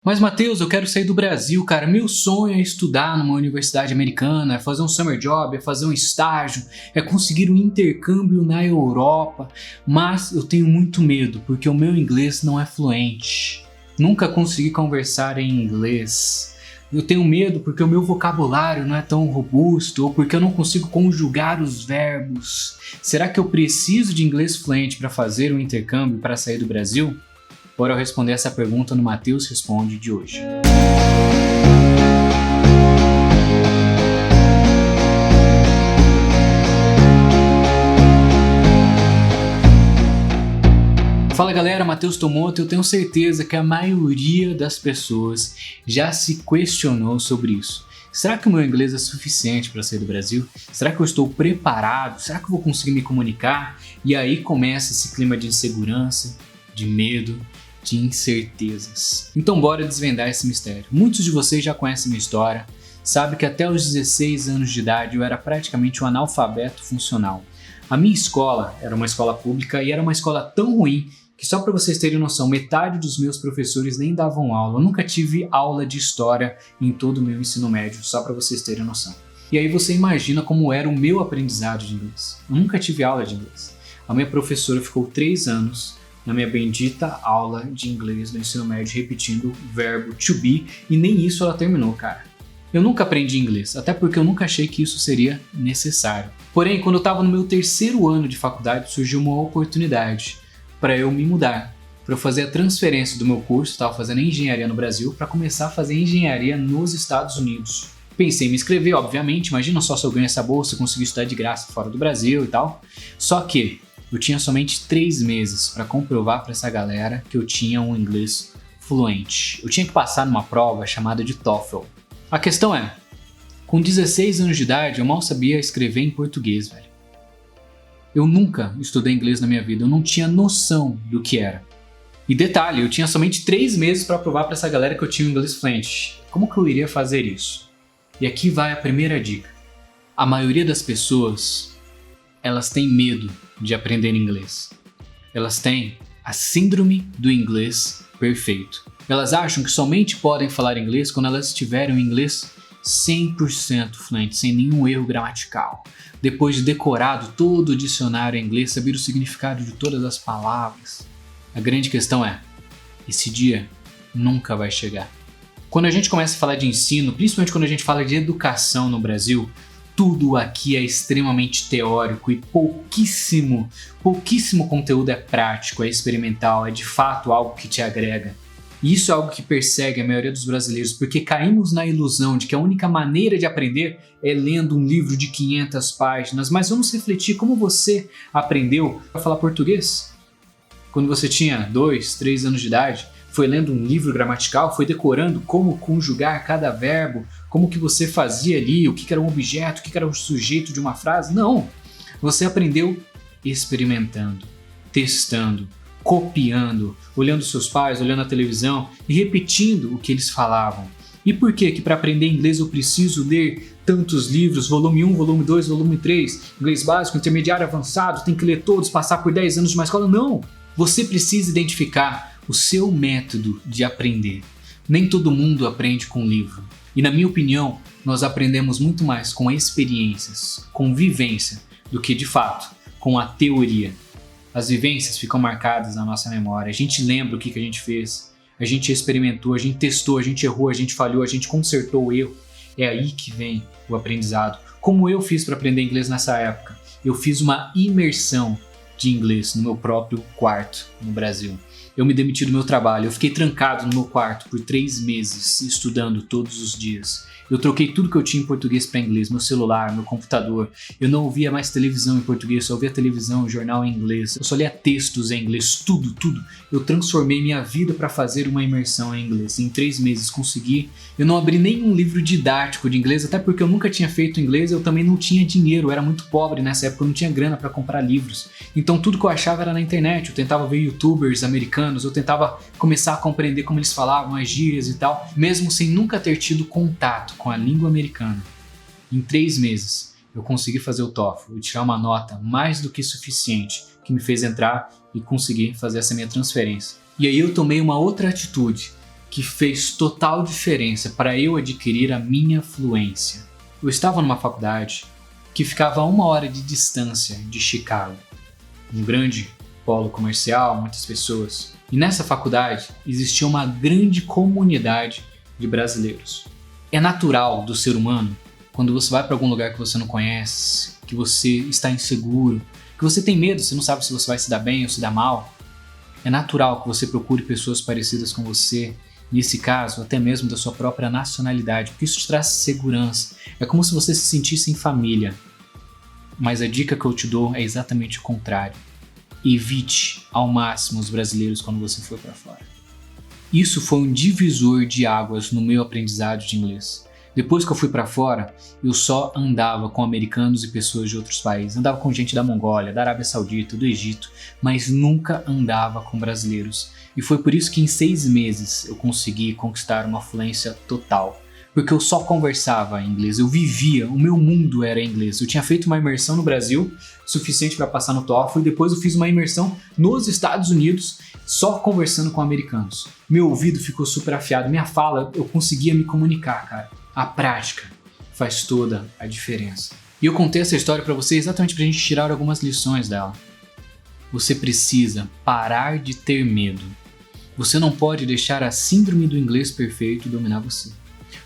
Mas, Matheus, eu quero sair do Brasil, cara. Meu sonho é estudar numa universidade americana, é fazer um summer job, é fazer um estágio, é conseguir um intercâmbio na Europa. Mas eu tenho muito medo, porque o meu inglês não é fluente. Nunca consegui conversar em inglês. Eu tenho medo porque o meu vocabulário não é tão robusto ou porque eu não consigo conjugar os verbos. Será que eu preciso de inglês fluente para fazer um intercâmbio para sair do Brasil? Bora eu responder essa pergunta no Matheus Responde de hoje. Fala galera, Matheus Tomoto. Eu tenho certeza que a maioria das pessoas já se questionou sobre isso. Será que o meu inglês é suficiente para sair do Brasil? Será que eu estou preparado? Será que eu vou conseguir me comunicar? E aí começa esse clima de insegurança, de medo, de incertezas. Então bora desvendar esse mistério. Muitos de vocês já conhecem minha história, sabem que até os 16 anos de idade eu era praticamente um analfabeto funcional. A minha escola era uma escola pública e era uma escola tão ruim que, só para vocês terem noção, metade dos meus professores nem davam aula. Eu nunca tive aula de história em todo o meu ensino médio, só para vocês terem noção. E aí você imagina como era o meu aprendizado de inglês. Eu nunca tive aula de inglês. A minha professora ficou 3 anos na minha bendita aula de inglês do ensino médio repetindo o verbo to be, e nem isso ela terminou, cara. Eu nunca aprendi inglês, até porque eu nunca achei que isso seria necessário. Porém, quando eu estava no meu 3º ano de faculdade, surgiu uma oportunidade para eu me mudar, para eu fazer a transferência do meu curso. Estava fazendo engenharia no Brasil para começar a fazer engenharia nos Estados Unidos. Pensei em me inscrever, obviamente, imagina só se eu ganho essa bolsa e conseguir estudar de graça fora do Brasil e tal. Só que eu tinha somente 3 meses para comprovar para essa galera que eu tinha um inglês fluente. Eu tinha que passar numa prova chamada de TOEFL. A questão é, com 16 anos de idade eu mal sabia escrever em português, velho. Eu nunca estudei inglês na minha vida, eu não tinha noção do que era. E detalhe, eu tinha somente 3 meses para provar para essa galera que eu tinha um inglês fluente. Como que eu iria fazer isso? E aqui vai a primeira dica. A maioria das pessoas, elas têm medo de aprender inglês. Elas têm a síndrome do inglês perfeito. Elas acham que somente podem falar inglês quando elas tiverem um inglês 100% fluente, sem nenhum erro gramatical. Depois de decorado todo o dicionário em inglês, saber o significado de todas as palavras. A grande questão é, esse dia nunca vai chegar. Quando a gente começa a falar de ensino, principalmente quando a gente fala de educação no Brasil, tudo aqui é extremamente teórico e pouquíssimo conteúdo é prático, é experimental, é de fato algo que te agrega. E isso é algo que persegue a maioria dos brasileiros, porque caímos na ilusão de que a única maneira de aprender é lendo um livro de 500 páginas. Mas vamos refletir como você aprendeu a falar português? Quando você tinha 2, 3 anos de idade, foi lendo um livro gramatical, foi decorando como conjugar cada verbo, como que você fazia ali, o que era um objeto, o que era um sujeito de uma frase? Não! Você aprendeu experimentando, testando, copiando, olhando seus pais, olhando a televisão e repetindo o que eles falavam. E por que para aprender inglês eu preciso ler tantos livros, volume 1, volume 2, volume 3, inglês básico, intermediário, avançado, tem que ler todos, passar por 10 anos de uma escola? Não! Você precisa identificar o seu método de aprender. Nem todo mundo aprende com livro. E na minha opinião, nós aprendemos muito mais com experiências, com vivência, do que de fato com a teoria. As vivências ficam marcadas na nossa memória. A gente lembra o que a gente fez, a gente experimentou, a gente testou, a gente errou, a gente falhou, a gente consertou o erro. É aí que vem o aprendizado. Como eu fiz para aprender inglês nessa época? Eu fiz uma imersão de inglês no meu próprio quarto no Brasil. Eu me demiti do meu trabalho, eu fiquei trancado no meu quarto por 3 meses, estudando todos os dias. Eu troquei tudo que eu tinha em português para inglês, meu celular, meu computador. Eu não ouvia mais televisão em português, só ouvia televisão e jornal em inglês. Eu só lia textos em inglês, tudo. Eu transformei minha vida para fazer uma imersão em inglês. Em 3 meses consegui. Eu não abri nenhum livro didático de inglês, até porque eu nunca tinha feito inglês, eu também não tinha dinheiro, eu era muito pobre nessa época, eu não tinha grana para comprar livros. Então tudo que eu achava era na internet, eu tentava ver youtubers americanos, eu tentava começar a compreender como eles falavam, as gírias e tal, mesmo sem nunca ter tido contato com a língua americana. Em 3 meses, eu consegui fazer o TOEFL e tirar uma nota mais do que suficiente, que me fez entrar e conseguir fazer essa minha transferência. E aí eu tomei uma outra atitude. que fez total diferença para eu adquirir a minha fluência. Eu estava numa faculdade que ficava a 1 hora de distância de Chicago, um grande polo comercial, muitas pessoas. E nessa faculdade existia uma grande comunidade de brasileiros. É natural do ser humano, quando você vai para algum lugar que você não conhece, que você está inseguro, que você tem medo, você não sabe se você vai se dar bem ou se dar mal, é natural que você procure pessoas parecidas com você, nesse caso, até mesmo da sua própria nacionalidade, porque isso te traz segurança. É como se você se sentisse em família. Mas a dica que eu te dou é exatamente o contrário. Evite ao máximo os brasileiros quando você for para fora. Isso foi um divisor de águas no meu aprendizado de inglês. Depois que eu fui para fora, eu só andava com americanos e pessoas de outros países. Andava com gente da Mongólia, da Arábia Saudita, do Egito, mas nunca andava com brasileiros. E foi por isso que em 6 meses eu consegui conquistar uma fluência total. Porque eu só conversava inglês, eu vivia, o meu mundo era inglês. Eu tinha feito uma imersão no Brasil, suficiente para passar no TOEFL, e depois eu fiz uma imersão nos Estados Unidos, só conversando com americanos. Meu ouvido ficou super afiado, minha fala, eu conseguia me comunicar, cara. A prática faz toda a diferença. E eu contei essa história para você exatamente pra gente tirar algumas lições dela. Você precisa parar de ter medo. Você não pode deixar a síndrome do inglês perfeito dominar você.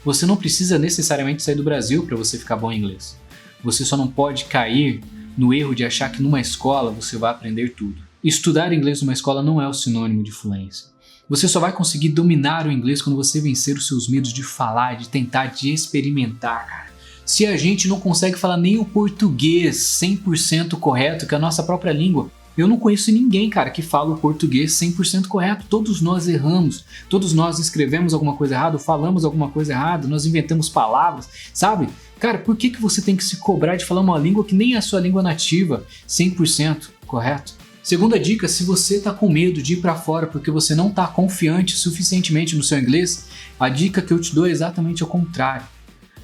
Você não precisa necessariamente sair do Brasil para você ficar bom em inglês. Você só não pode cair no erro de achar que numa escola você vai aprender tudo. Estudar inglês numa escola não é o sinônimo de fluência. Você só vai conseguir dominar o inglês quando você vencer os seus medos de falar, de tentar, de experimentar, cara. Se a gente não consegue falar nem o português 100% correto, que é a nossa própria língua, eu não conheço ninguém, cara, que fala o português 100% correto. Todos nós erramos, todos nós escrevemos alguma coisa errada, falamos alguma coisa errada, nós inventamos palavras, sabe? Cara, por que você tem que se cobrar de falar uma língua que nem é a sua língua nativa 100% correto? Segunda dica, se você tá com medo de ir para fora porque você não tá confiante suficientemente no seu inglês, a dica que eu te dou é exatamente ao contrário.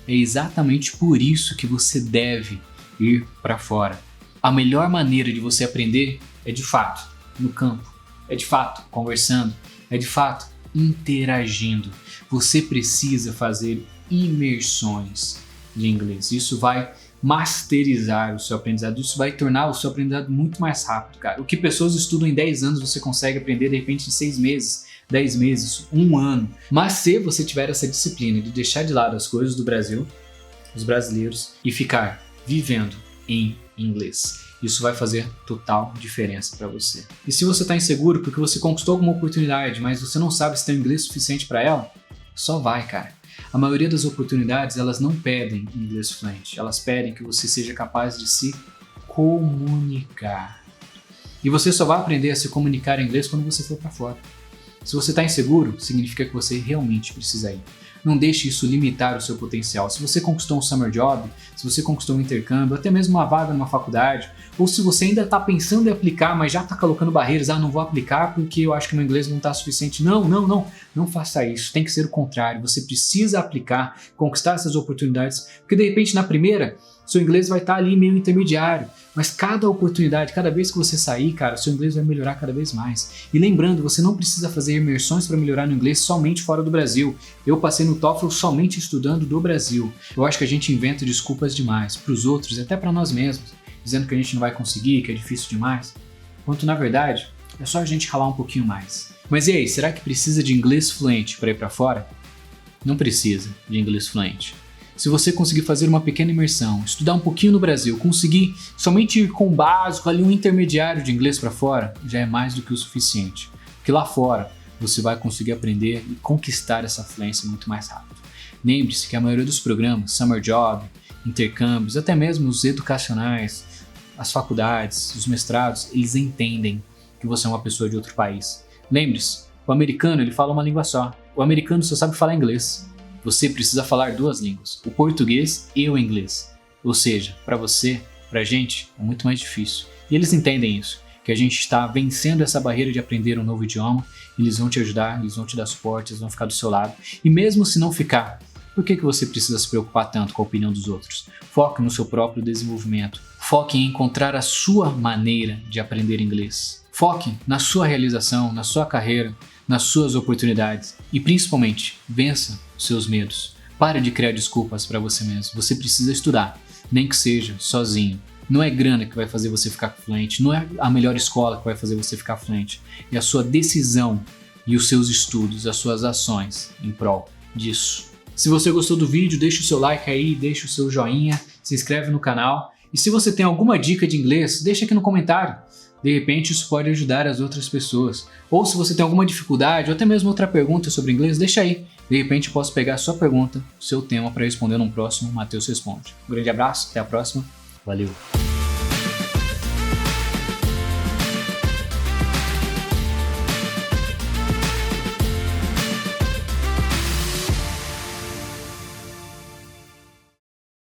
É exatamente por isso que você deve ir para fora. A melhor maneira de você aprender é de fato no campo, é de fato conversando, é de fato interagindo. Você precisa fazer imersões de inglês. Isso vai masterizar o seu aprendizado, isso vai tornar o seu aprendizado muito mais rápido, cara. O que pessoas estudam em 10 anos, você consegue aprender de repente em 6 meses, 10 meses, 1 ano. Mas se você tiver essa disciplina de deixar de lado as coisas do Brasil, os brasileiros, e ficar vivendo em inglês, isso vai fazer total diferença para você. E se você está inseguro porque você conquistou alguma oportunidade, mas você não sabe se tem inglês suficiente para ela, só vai, cara. A maioria das oportunidades, elas não pedem inglês fluente, elas pedem que você seja capaz de se comunicar. E você só vai aprender a se comunicar em inglês quando você for para fora. Se você está inseguro, significa que você realmente precisa ir. Não deixe isso limitar o seu potencial. Se você conquistou um summer job, se você conquistou um intercâmbio, até mesmo uma vaga numa faculdade, ou se você ainda está pensando em aplicar, mas já está colocando barreiras, não vou aplicar porque eu acho que meu inglês não está suficiente. Não faça isso. Tem que ser o contrário. Você precisa aplicar, conquistar essas oportunidades, porque de repente na primeira, seu inglês vai estar ali meio intermediário, mas cada oportunidade, cada vez que você sair, cara, seu inglês vai melhorar cada vez mais. E lembrando, você não precisa fazer imersões para melhorar no inglês somente fora do Brasil. Eu passei no TOEFL somente estudando do Brasil. Eu acho que a gente inventa desculpas demais para os outros e até para nós mesmos, dizendo que a gente não vai conseguir, que é difícil demais, quando na verdade é só a gente ralar um pouquinho mais. Mas e aí, será que precisa de inglês fluente para ir para fora? Não precisa de inglês fluente. Se você conseguir fazer uma pequena imersão, estudar um pouquinho no Brasil, conseguir somente ir com o básico, ali um intermediário de inglês para fora, já é mais do que o suficiente. Porque lá fora você vai conseguir aprender e conquistar essa fluência muito mais rápido. Lembre-se que a maioria dos programas, Summer Job, intercâmbios, até mesmo os educacionais, as faculdades, os mestrados, eles entendem que você é uma pessoa de outro país. Lembre-se, o americano ele fala uma língua só. O americano só sabe falar inglês. Você precisa falar 2 línguas, o português e o inglês. Ou seja, para você, pra gente, é muito mais difícil. E eles entendem isso, que a gente está vencendo essa barreira de aprender um novo idioma, eles vão te ajudar, eles vão te dar suporte, eles vão ficar do seu lado. E mesmo se não ficar, por que você precisa se preocupar tanto com a opinião dos outros? Foque no seu próprio desenvolvimento. Foque em encontrar a sua maneira de aprender inglês. Foque na sua realização, na sua carreira, nas suas oportunidades e principalmente vença os seus medos. Pare de criar desculpas para você mesmo. Você precisa estudar, nem que seja sozinho. Não é grana que vai fazer você ficar fluente, não é a melhor escola que vai fazer você ficar fluente. É a sua decisão e os seus estudos, as suas ações em prol disso. Se você gostou do vídeo, deixa o seu like aí, deixa o seu joinha, se inscreve no canal. E se você tem alguma dica de inglês, deixa aqui no comentário. De repente isso pode ajudar as outras pessoas. Ou se você tem alguma dificuldade ou até mesmo outra pergunta sobre inglês, deixa aí. De repente eu posso pegar a sua pergunta, o seu tema para responder num próximo Matheus Responde. Um grande abraço, até a próxima. Valeu!